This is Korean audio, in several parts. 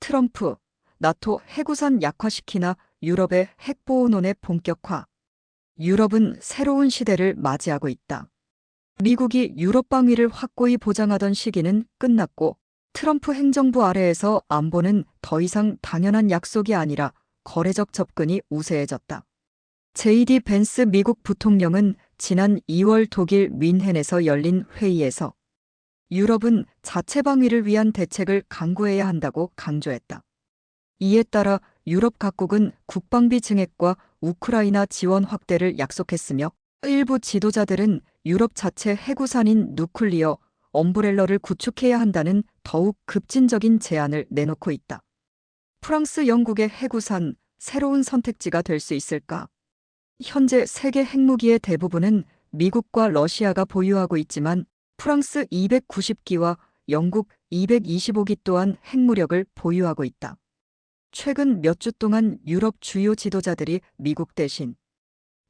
트럼프, 나토 해구산 약화시키나 유럽의 핵보호론의 본격화. 유럽은 새로운 시대를 맞이하고 있다. 미국이 유럽 방위를 확고히 보장하던 시기는 끝났고 트럼프 행정부 아래에서 안보는 더 이상 당연한 약속이 아니라 거래적 접근이 우세해졌다. JD 벤스 미국 부통령은 지난 2월 독일 뮌헨에서 열린 회의에서 유럽은 자체 방위를 위한 대책을 강구해야 한다고 강조했다. 이에 따라 유럽 각국은 국방비 증액과 우크라이나 지원 확대를 약속했으며 일부 지도자들은 유럽 자체 해구산인 누클리어 엄브렐러를 구축해야 한다는 더욱 급진적인 제안을 내놓고 있다. 프랑스, 영국의 해구산, 새로운 선택지가 될 수 있을까? 현재 세계 핵무기의 대부분은 미국과 러시아가 보유하고 있지만 프랑스 290기와 영국 225기 또한 핵무력을 보유하고 있다. 최근 몇 주 동안 유럽 주요 지도자들이 미국 대신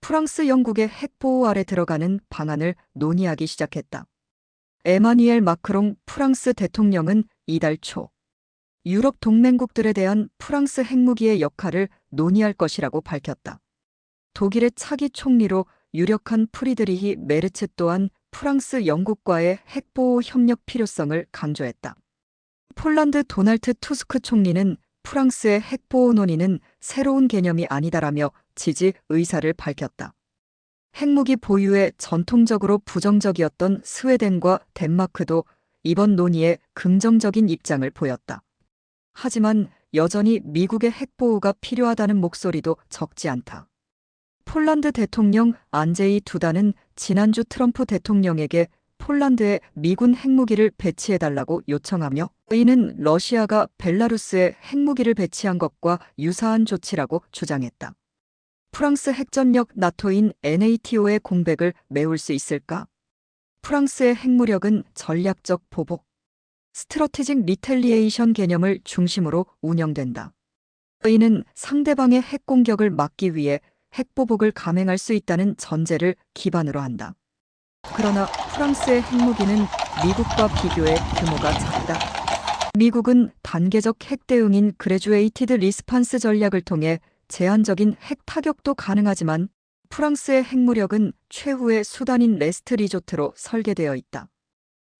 프랑스, 영국의 핵보호 아래 들어가는 방안을 논의하기 시작했다. 에마뉘엘 마크롱 프랑스 대통령은 이달 초 유럽 동맹국들에 대한 프랑스 핵무기의 역할을 논의할 것이라고 밝혔다. 독일의 차기 총리로 유력한 프리드리히 메르츠 또한 프랑스, 영국과의 핵보호 협력 필요성을 강조했다. 폴란드 도널트 투스크 총리는 프랑스의 핵보호 논의는 새로운 개념이 아니다라며 지지 의사를 밝혔다. 핵무기 보유에 전통적으로 부정적이었던 스웨덴과 덴마크도 이번 논의에 긍정적인 입장을 보였다. 하지만 여전히 미국의 핵보호가 필요하다는 목소리도 적지 않다. 폴란드 대통령 안제이 두다는 지난주 트럼프 대통령에게 폴란드에 미군 핵무기를 배치해달라고 요청하며 이는 러시아가 벨라루스에 핵무기를 배치한 것과 유사한 조치라고 주장했다. 프랑스 핵전력 나토인 NATO의 공백을 메울 수 있을까? 프랑스의 핵무력은 전략적 보복, 스트러티직 리텔리에이션 개념을 중심으로 운영된다. 이는 상대방의 핵공격을 막기 위해 핵보복을 감행할 수 있다는 전제를 기반으로 한다. 그러나 프랑스의 핵무기는 미국과 비교해 규모가 작다. 미국은 단계적 핵 대응인 그레주에이티드 리스판스 전략을 통해 제한적인 핵 타격도 가능하지만 프랑스의 핵무력은 최후의 수단인 레스트 리조트로 설계되어 있다.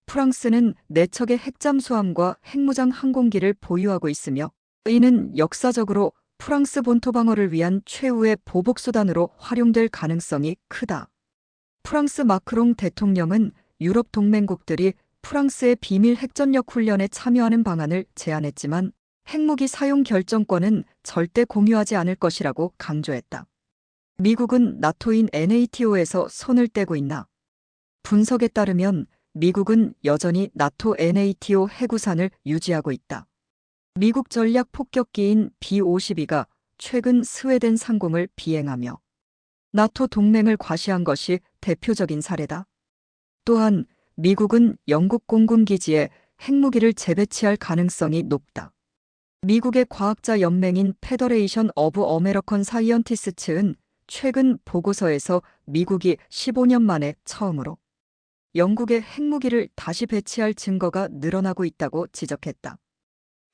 프랑스는 4척의 핵잠수함과 핵무장 항공기를 보유하고 있으며 이는 역사적으로 프랑스 본토 방어를 위한 최후의 보복 수단으로 활용될 가능성이 크다. 프랑스 마크롱 대통령은 유럽 동맹국들이 프랑스의 비밀 핵전력 훈련에 참여하는 방안을 제안했지만 핵무기 사용 결정권은 절대 공유하지 않을 것이라고 강조했다. 미국은 나토인 NATO에서 손을 떼고 있나? 분석에 따르면 미국은 여전히 나토 NATO 해구산을 유지하고 있다. 미국 전략 폭격기인 B-52가 최근 스웨덴 상공을 비행하며 나토 동맹을 과시한 것이 대표적인 사례다. 또한 미국은 영국 공군기지에 핵무기를 재배치할 가능성이 높다. 미국의 과학자 연맹인 페더레이션 오브 어메리컨 사이언티스트는 최근 보고서에서 미국이 15년 만에 처음으로 영국의 핵무기를 다시 배치할 증거가 늘어나고 있다고 지적했다.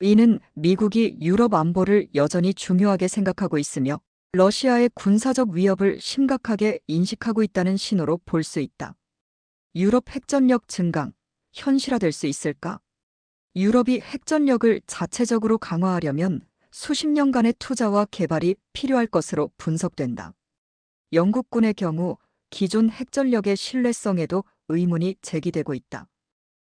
이는 미국이 유럽 안보를 여전히 중요하게 생각하고 있으며 러시아의 군사적 위협을 심각하게 인식하고 있다는 신호로 볼 수 있다. 유럽 핵전력 증강, 현실화될 수 있을까? 유럽이 핵전력을 자체적으로 강화하려면 수십 년간의 투자와 개발이 필요할 것으로 분석된다. 영국군의 경우 기존 핵전력의 신뢰성에도 의문이 제기되고 있다.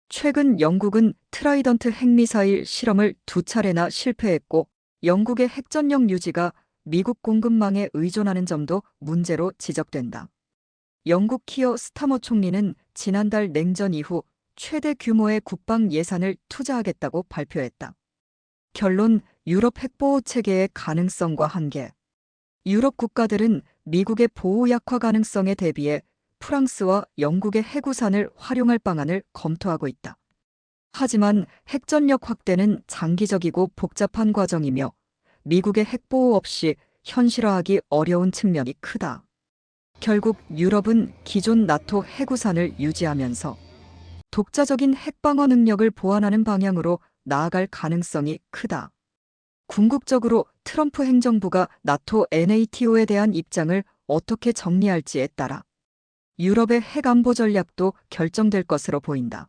최근 영국은 트라이던트 핵미사일 실험을 2차례나 실패했고 영국의 핵전력 유지가 미국 공급망에 의존하는 점도 문제로 지적된다. 영국 키어 스타머 총리는 지난달 냉전 이후 최대 규모의 국방 예산을 투자하겠다고 발표했다. 결론, 유럽 핵보호 체계의 가능성과 한계. 유럽 국가들은 미국의 보호 약화 가능성에 대비해 프랑스와 영국의 해구산을 활용할 방안을 검토하고 있다. 하지만 핵전력 확대는 장기적이고 복잡한 과정이며 미국의 핵보호 없이 현실화하기 어려운 측면이 크다. 결국 유럽은 기존 나토 해구산을 유지하면서 독자적인 핵방어 능력을 보완하는 방향으로 나아갈 가능성이 크다. 궁극적으로 트럼프 행정부가 나토 NATO에 대한 입장을 어떻게 정리할지에 따라 유럽의 핵 안보 전략도 결정될 것으로 보인다.